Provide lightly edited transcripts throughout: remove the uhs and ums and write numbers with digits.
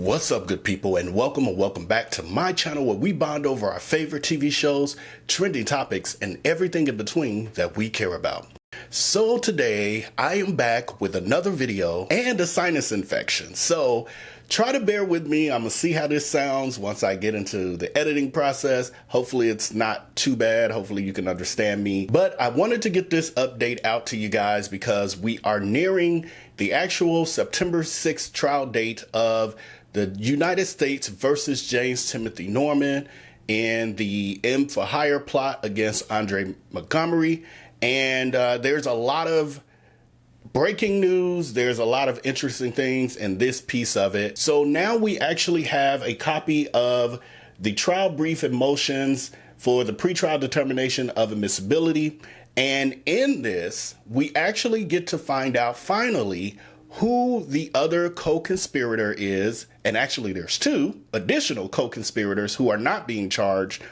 What's up, good people, and welcome back to my channel where we bond over our favorite TV shows, trending topics, and everything in between that we care about. So today I am back with another video and a sinus infection. So try to bear with me. I'm gonna see how this sounds once I get into the editing process. Hopefully it's not too bad. Hopefully you can understand me. But I wanted to get this update out to you guys because we are nearing the actual September 6th trial date of the United States versus James Timothy Norman in the M for Hire plot against Andre Montgomery. And there's a lot of breaking news. There's a lot of interesting things in this piece of it. So now we actually have a copy of the trial brief and motions for the pretrial determination of admissibility. And in this, we actually get to find out finally who the other co-conspirator is. And actually there's two additional co-conspirators who are not being charged.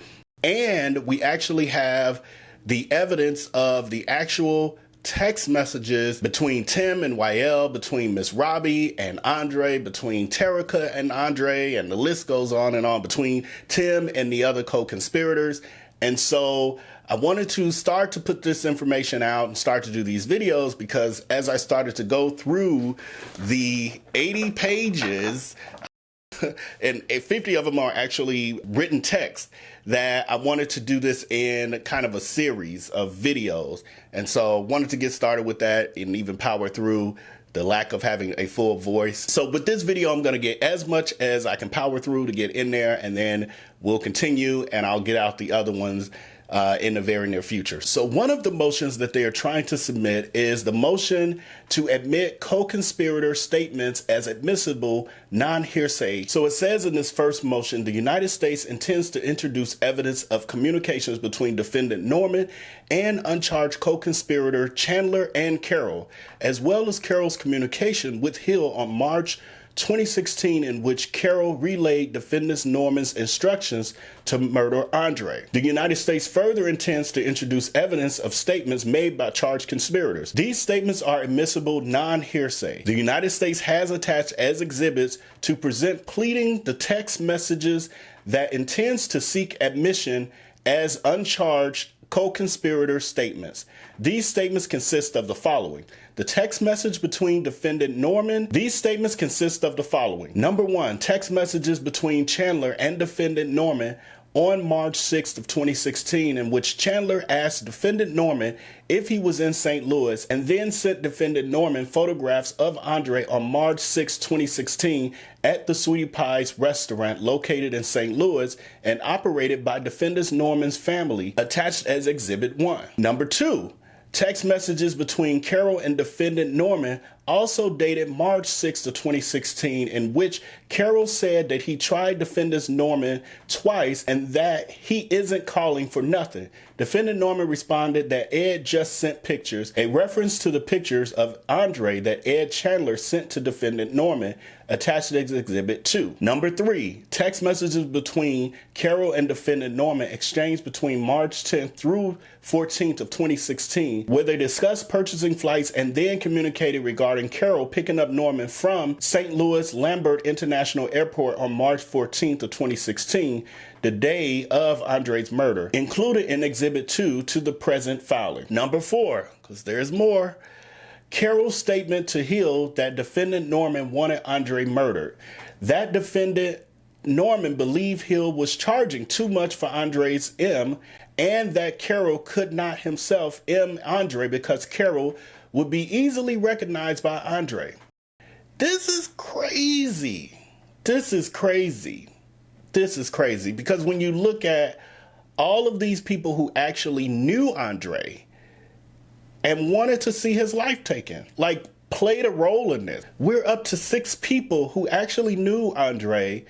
And we actually have the evidence of the actual text messages between Tim and Vell, between Miss Robbie and Andre, between Terica and Andre, and the list goes on and on, between Tim and the other co-conspirators. And so I wanted to start to put this information out and start to do these videos because as I started to go through the 80 pages, and 50 of them are actually written text, that I wanted to do this in kind of a series of videos. And so I wanted to get started with that and even power through the lack of having a full voice. So with this video, I'm going to get as much as I can power through to get in there, and then we'll continue and I'll get out the other ones in the very near future. So one of the motions that they are trying to submit is the motion to admit co-conspirator statements as admissible non-hearsay. So it says in this first motion, the United States intends to introduce evidence of communications between defendant Norman and uncharged co-conspirator Chandler and Carroll, as well as Carroll's communication with Hill on March 2016, in which Carroll relayed defendant Norman's instructions to murder Andre. The United States further intends to introduce evidence of statements made by charged conspirators. These statements are admissible non-hearsay. The United States has attached as exhibits to present pleading the text messages that intends to seek admission as uncharged co-conspirator statements. These statements consist of the following. The text message between defendant Norman. These statements consist of the following. Number one, text messages between Chandler and defendant Norman on March 6th of 2016, in which Chandler asked defendant Norman if he was in St. Louis and then sent defendant Norman photographs of Andre on March 6, 2016 at the Sweetie Pie's restaurant located in St. Louis and operated by defendant Norman's family, attached as Exhibit 1. Number two, text messages between Carroll and defendant Norman, also dated March 6th of 2016, in which Carroll said that he tried defendant Norman twice and that he isn't calling for nothing. Defendant Norman responded that Ed just sent pictures, a reference to the pictures of Andre that Ed Chandler sent to defendant Norman, attached as Exhibit 2. Number three, text messages between Carroll and defendant Norman exchanged between March 10th through 14th of 2016, where they discussed purchasing flights and then communicated regarding Carroll picking up Norman from St. Louis Lambert International Airport on March 14th of 2016, the day of Andre's murder, included in Exhibit 2 to the present filing. Number four, because there's more, Carroll's statement to Hill that defendant Norman wanted Andre murdered. That defendant Norman believed Hill was charging too much for Andre's M, and that Carroll could not himself M Andre because Carroll would be easily recognized by Andre. This is crazy. This is crazy. This is crazy because when you look at all of these people who actually knew Andre and wanted to see his life taken, like played a role in this. We're up to 6 people who actually knew Andre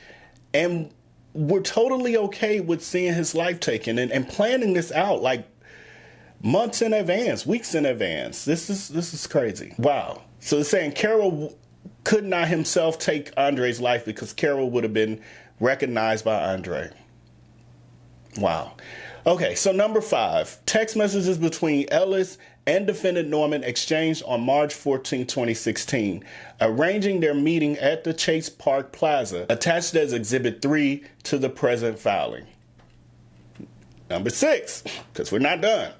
and were totally okay with seeing his life taken and planning this out like months in advance, weeks in advance. This is crazy. Wow. So it's saying Carroll could not himself take Andre's life because Carroll would have been recognized by Andre. Wow. Okay, so number 5, text messages between Ellis and defendant Norman exchanged on March 14, 2016, arranging their meeting at the Chase Park Plaza, attached as Exhibit 3 to the present filing. Number 6, because we're not done.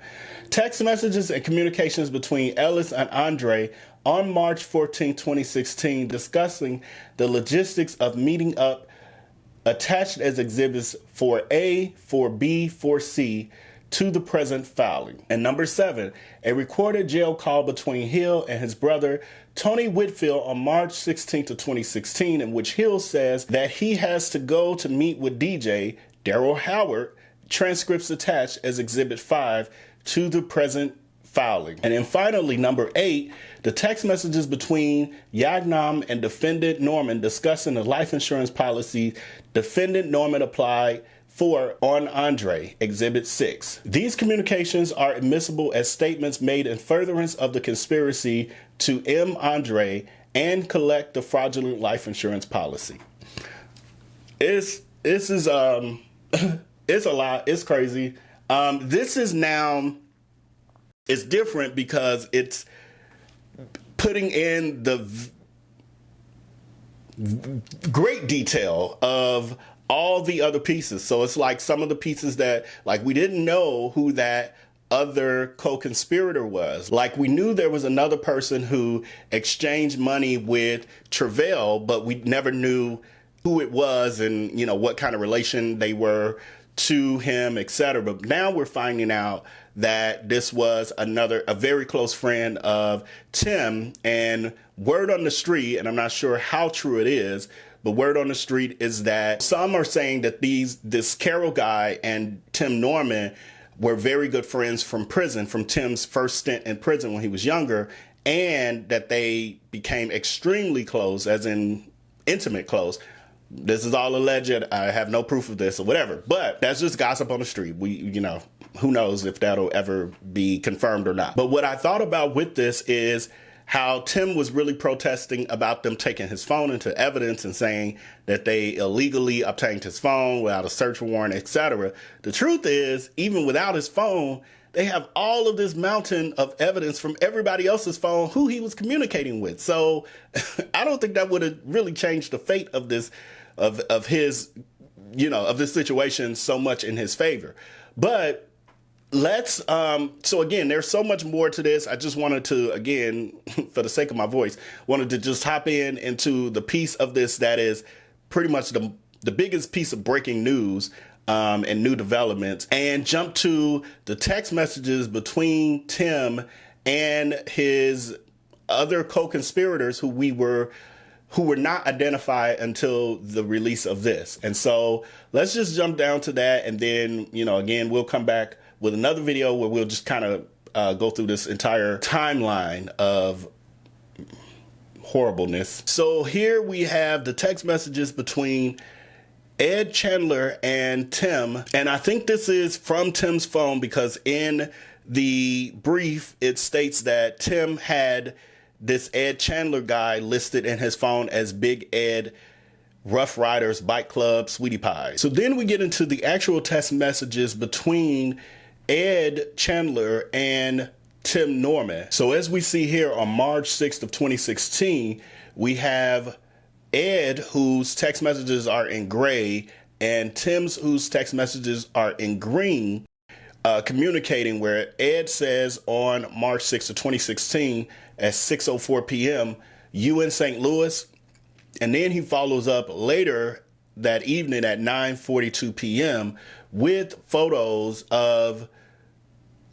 Text messages and communications between Ellis and Andre on March 14, 2016, discussing the logistics of meeting up, attached as exhibits 4A, 4B, 4C to the present filing. And number 7, a recorded jail call between Hill and his brother Tony Whitfield on March 16, 2016, in which Hill says that he has to go to meet with DJ Daryl Howard, transcripts attached as Exhibit 5 to the present filing. And then finally, number 8, the text messages between Yagnam and defendant Norman discussing the life insurance policy defendant Norman applied for on Andre, Exhibit 6. These communications are admissible as statements made in furtherance of the conspiracy to M. Andre and collect the fraudulent life insurance policy. This is it's a lot. It's crazy. This is now, it's different because it's putting in the great detail of all the other pieces. So it's like some of the pieces that, like, we didn't know who that other co-conspirator was. Like, we knew there was another person who exchanged money with Vell, but we never knew who it was and, you know, what kind of relation they were to him, etc. But now we're finding out that this was a very close friend of Tim, and word on the street, and I'm not sure how true it is, but word on the street is that some are saying that this Carroll guy and Tim Norman were very good friends from prison, from Tim's first stint in prison when he was younger, and that they became extremely close, as in intimate close. This is all alleged. I have no proof of this or whatever, but that's just gossip on the street. Who knows if that'll ever be confirmed or not. But what I thought about with this is how Tim was really protesting about them taking his phone into evidence and saying that they illegally obtained his phone without a search warrant, etc. The truth is, even without his phone, they have all of this mountain of evidence from everybody else's phone who he was communicating with. So I don't think that would have really changed the fate of this, of his, of this situation so much in his favor. But let's, so again, there's so much more to this. I just wanted to, again, for the sake of my voice, wanted to just hop into the piece of this that is pretty much the biggest piece of breaking news and new developments, and jump to the text messages between Tim and his other co-conspirators who were not identified until the release of this. And so let's just jump down to that, and then, again, we'll come back with another video where we'll just kind of go through this entire timeline of horribleness. So here we have the text messages between Ed Chandler and Tim, and I think this is from Tim's phone because in the brief it states that Tim had this Ed Chandler guy listed in his phone as Big Ed, Rough Riders, Bike Club, Sweetie Pie. So then we get into the actual text messages between Ed Chandler and Tim Norman. So as we see here on March 6th of 2016, we have Ed, whose text messages are in gray, and Tim's, whose text messages are in green, communicating, where Ed says on March 6th of 2016 at 6:04 p.m., you in St. Louis? And then he follows up later that evening at 9:42 p.m. with photos of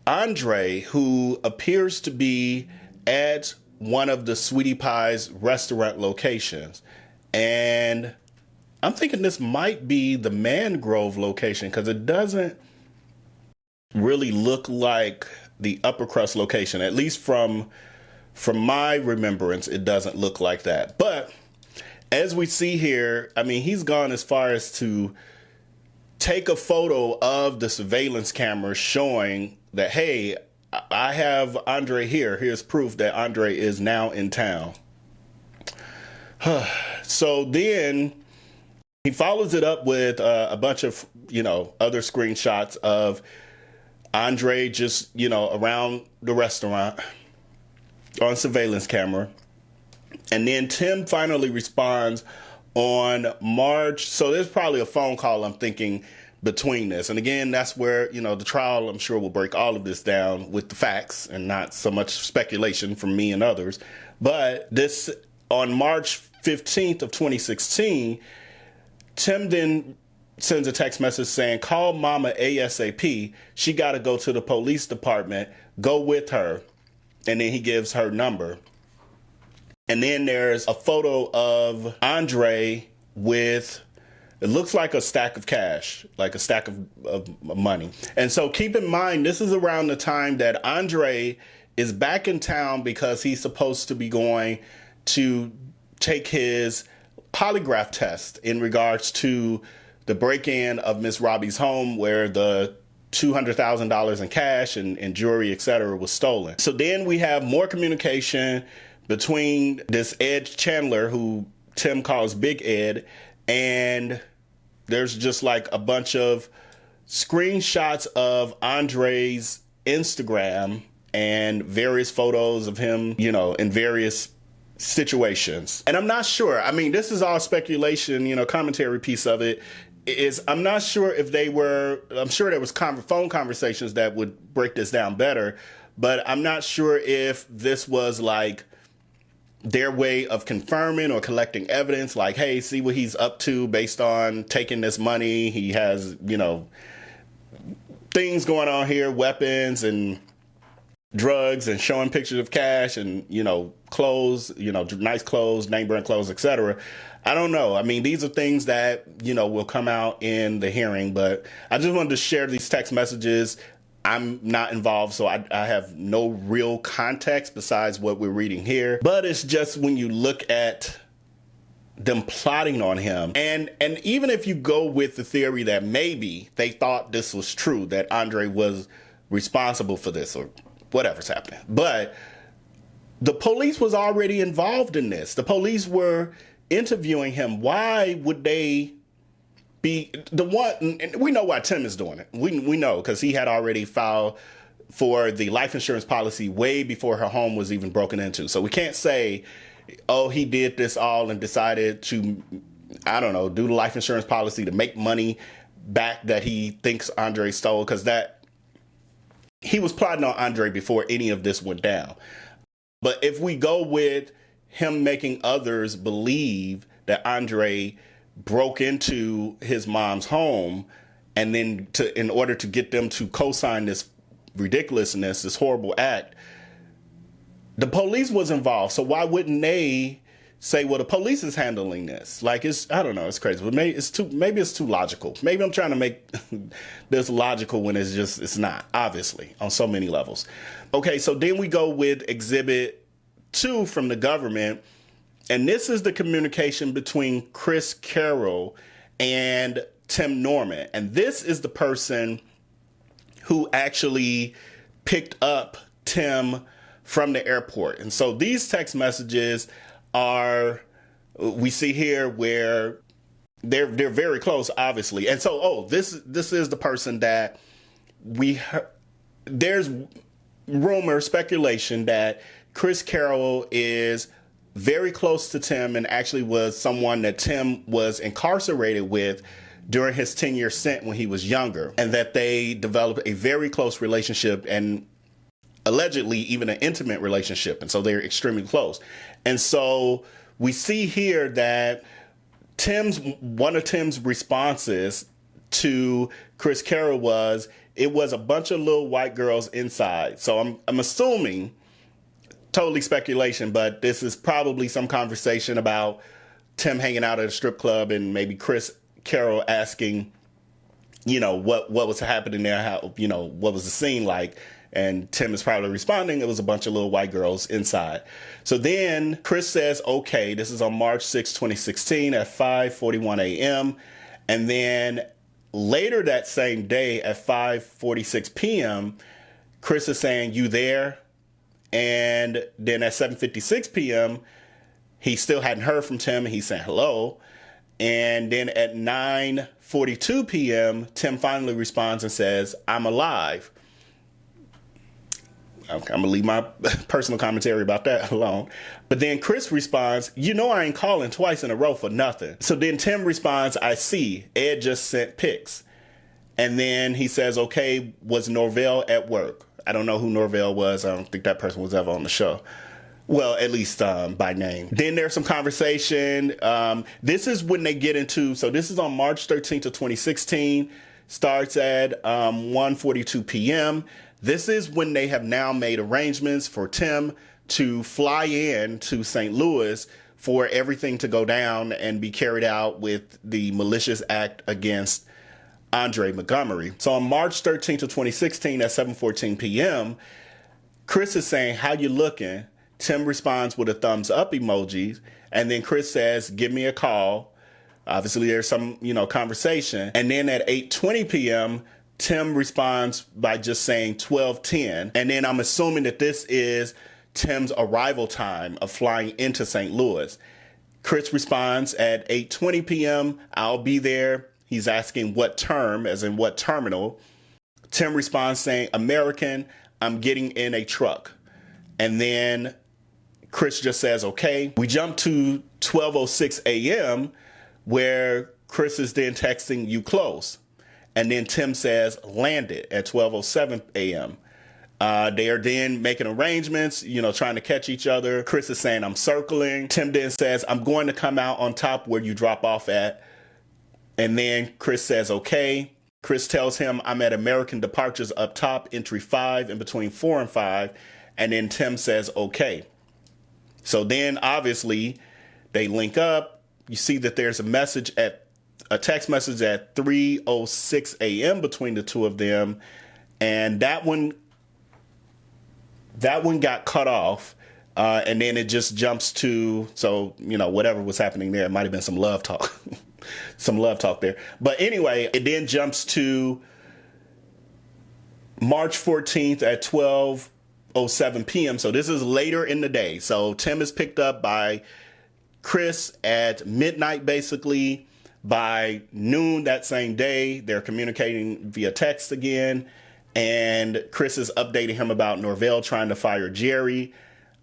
Andre, who appears to be at one of the Sweetie Pie's restaurant locations. And I'm thinking this might be the Mangrove location because it doesn't really look like the Upper Crust location. At least from my remembrance, it doesn't look like that. But as we see here, I mean, he's gone as far as to take a photo of the surveillance camera showing that, hey, I have Andre here. Here's proof that Andre is now in town. So then he follows it up with a bunch of, other screenshots of Andre just, around the restaurant on surveillance camera. And then Tim finally responds on March. So there's probably a phone call, I'm thinking, between this. And again, that's where, the trial, I'm sure, will break all of this down with the facts and not so much speculation from me and others. But this, on March 15th of 2016, Tim then sends a text message saying, call mama ASAP. She got to go to the police department. Go with her. And then he gives her number. And then there's a photo of Andre with, it looks like a stack of cash, like a stack of money. And so keep in mind, this is around the time that Andre is back in town because he's supposed to be going to take his polygraph test in regards to the break-in of Miss Robbie's home, where the $200,000 in cash and jewelry, etc., was stolen. So then we have more communication between this Ed Chandler, who Tim calls Big Ed, and there's just like a bunch of screenshots of Andre's Instagram and various photos of him, in various situations. And I'm not sure. I mean, this is all speculation, commentary piece of it is I'm not sure if I'm sure there was phone conversations that would break this down better, but I'm not sure if this was like their way of confirming or collecting evidence, like, hey, see what he's up to based on taking this money. He has, things going on here, weapons and drugs, and showing pictures of cash and, clothes, nice clothes, name brand clothes, etc. I don't know. I mean, these are things that, will come out in the hearing, but I just wanted to share these text messages. I'm not involved, so I have no real context besides what we're reading here. But it's just when you look at them plotting on him, and even if you go with the theory that maybe they thought this was true, that Andre was responsible for this or whatever's happening, but the police was already involved in this. The police were interviewing him. Why would they be the one? And we know why Tim is doing it. We know because he had already filed for the life insurance policy way before her home was even broken into. So we can't say, oh, he did this all and decided to, I don't know, do the life insurance policy to make money back that he thinks Andre stole, because that he was plotting on Andre before any of this went down. But if we go with him making others believe that Andre broke into his mom's home, and then in order to get them to co-sign this ridiculousness, this horrible act, the police was involved. So why wouldn't they say, well, the police is handling this? Like, I don't know, it's crazy. But maybe it's too logical. Maybe I'm trying to make this logical when it's not, obviously, on so many levels. Okay, so then we go with Exhibit 2 from the government. And this is the communication between Chris Carroll and Tim Norman. And this is the person who actually picked up Tim from the airport. And so these text messages we see here where they're very close, obviously. And so, this is the person that there's rumor, speculation that Chris Carroll is very close to Tim and actually was someone that Tim was incarcerated with during his 10-year stint when he was younger, and that they developed a very close relationship and allegedly even an intimate relationship. And so they're extremely close. And so we see here that one of Tim's responses to Chris Carroll was, it was a bunch of little white girls inside. So I'm assuming, totally speculation, but this is probably some conversation about Tim hanging out at a strip club and maybe Chris Carroll asking, what was happening there, how, what was the scene like? And Tim is probably responding, it was a bunch of little white girls inside. So then Chris says, okay, this is on March 6, 2016 at 5:41 a.m. And then later that same day at 5:46 p.m., Chris is saying, you there? And then at 7:56 p.m., he still hadn't heard from Tim. He's saying hello. And then at 9:42 p.m., Tim finally responds and says, I'm alive. I'm gonna leave my personal commentary about that alone. But then Chris responds, you know I ain't calling twice in a row for nothing. So then Tim responds, I see, Ed just sent pics. And then he says, okay, was Norvell at work? I don't know who Norvell was. I don't think that person was ever on the show. Well, at least by name. Then there's some conversation. This is when they get into, so this is on March 13th of 2016. Starts at 1:42 p.m. This is when they have now made arrangements for Tim to fly in to St. Louis for everything to go down and be carried out with the malicious act against Andre Montgomery. So on March 13th of 2016 at 7:14 p.m., Chris is saying, how you looking? Tim responds with a thumbs up emoji. And then Chris says, give me a call. Obviously, there's some, conversation. And then at 8:20 p.m., Tim responds by just saying 12:10. And then I'm assuming that this is Tim's arrival time of flying into St. Louis. Chris responds at 8:20 p.m. I'll be there. He's asking what term, as in what terminal. Tim responds saying, American, I'm getting in a truck. And then Chris just says, okay. We jump to 12:06 a.m. where Chris is then texting, you close. And then Tim says, landed at 12:07 a.m. They are then making arrangements, trying to catch each other. Chris is saying, I'm circling. Tim then says, I'm going to come out on top where you drop off at. And then Chris says, okay. Chris tells him, I'm at American Departures up top, entry 5, in between 4 and 5. And then Tim says, okay. So then obviously they link up. You see that there's a text message at 3:06 a.m. between the two of them. And that one got cut off. And then it just jumps to, so, whatever was happening there, it might have been some love talk. Some love talk there. But anyway, it then jumps to March 14th at 12:07 p.m. So this is later in the day. So Tim is picked up by Chris at midnight, basically. By noon that same day, they're communicating via text again. And Chris is updating him about Norvell trying to fire Jerry.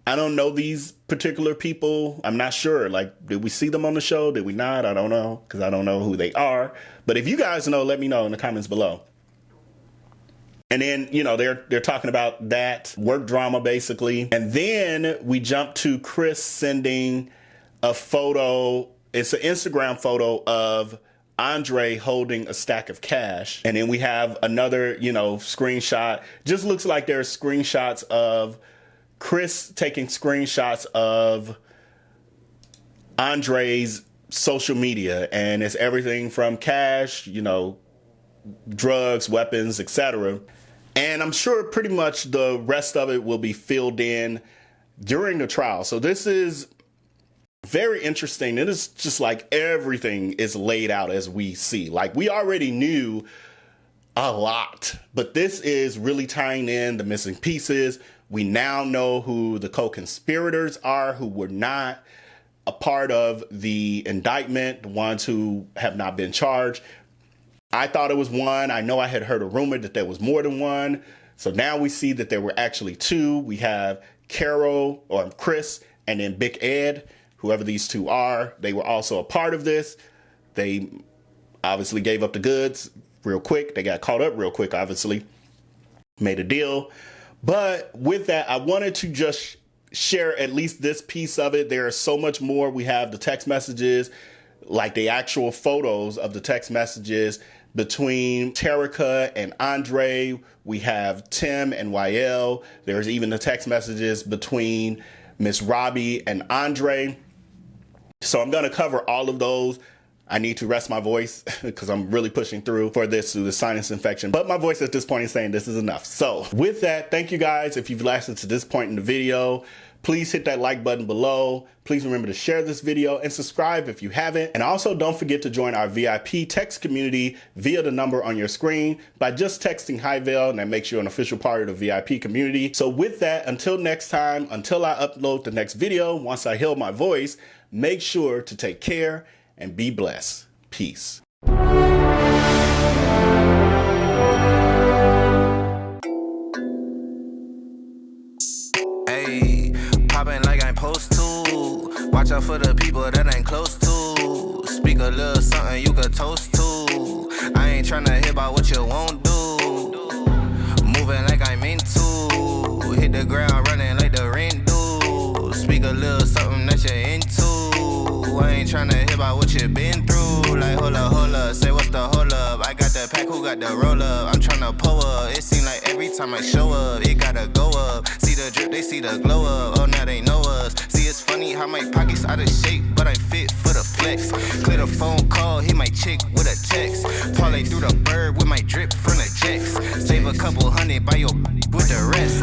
I don't know these particular people. I'm not sure. Did we see them on the show? Did we not? I don't know, because I don't know who they are. But if you guys know, let me know in the comments below. And then, they're talking about that work drama, basically. And then we jump to Chris sending a photo. It's an Instagram photo of Andre holding a stack of cash. And then we have another, screenshot. Just looks like there's screenshots of Chris taking screenshots of Andre's social media, and it's everything from cash, drugs, weapons, etc. And I'm sure pretty much the rest of it will be filled in during the trial. So this is very interesting. It is just like everything is laid out as we see. We already knew a lot, but this is really tying in the missing pieces. We now know who the co-conspirators are, who were not a part of the indictment, the ones who have not been charged. I thought it was one. I know I had heard a rumor that there was more than one. So now we see that there were actually two. We have Carol, or Chris, and then Big Ed, whoever these two are. They were also a part of this. They obviously gave up the goods real quick. They got caught up real quick, obviously. Made a deal. But with that, I wanted to just share at least this piece of it. There is so much more. We have the text messages, like the actual photos of the text messages between Terica and Andre. We have Tim and YL. There's even the text messages between Miss Robbie and Andre. So I'm going to cover all of those. I need to rest my voice because I'm really pushing through for this sinus infection. But my voice at this point is saying this is enough. So with that, thank you guys. If you've lasted to this point in the video, please hit that like button below. Please remember to share this video and subscribe if you haven't. And also don't forget to join our VIP text community via the number on your screen by just texting Hi Vell, and that makes you an official part of the VIP community. So with that, until next time, until I upload the next video, once I heal my voice, make sure to take care and be blessed. Peace. for the people that ain't close to. Speak a little something you could toast to. I ain't tryna hear about what you won't do. Moving like I'm into. Hit the ground running like the rent do. Speak a little something that you're into. I ain't tryna hear about what you been through. Like hold up, say what's the hold up. I got the pack, who got the roll up? I'm tryna pull up. It seem like every time I show up, it gotta go up. See the drip, they see the glow up. Oh, now they know us. See, it's funny how my pockets out of shape, but I'm fit for the flex. Clear the phone call, hit my chick with a text. Parlay through the bird with my drip from the jets. Save a couple hundred by your with the rest.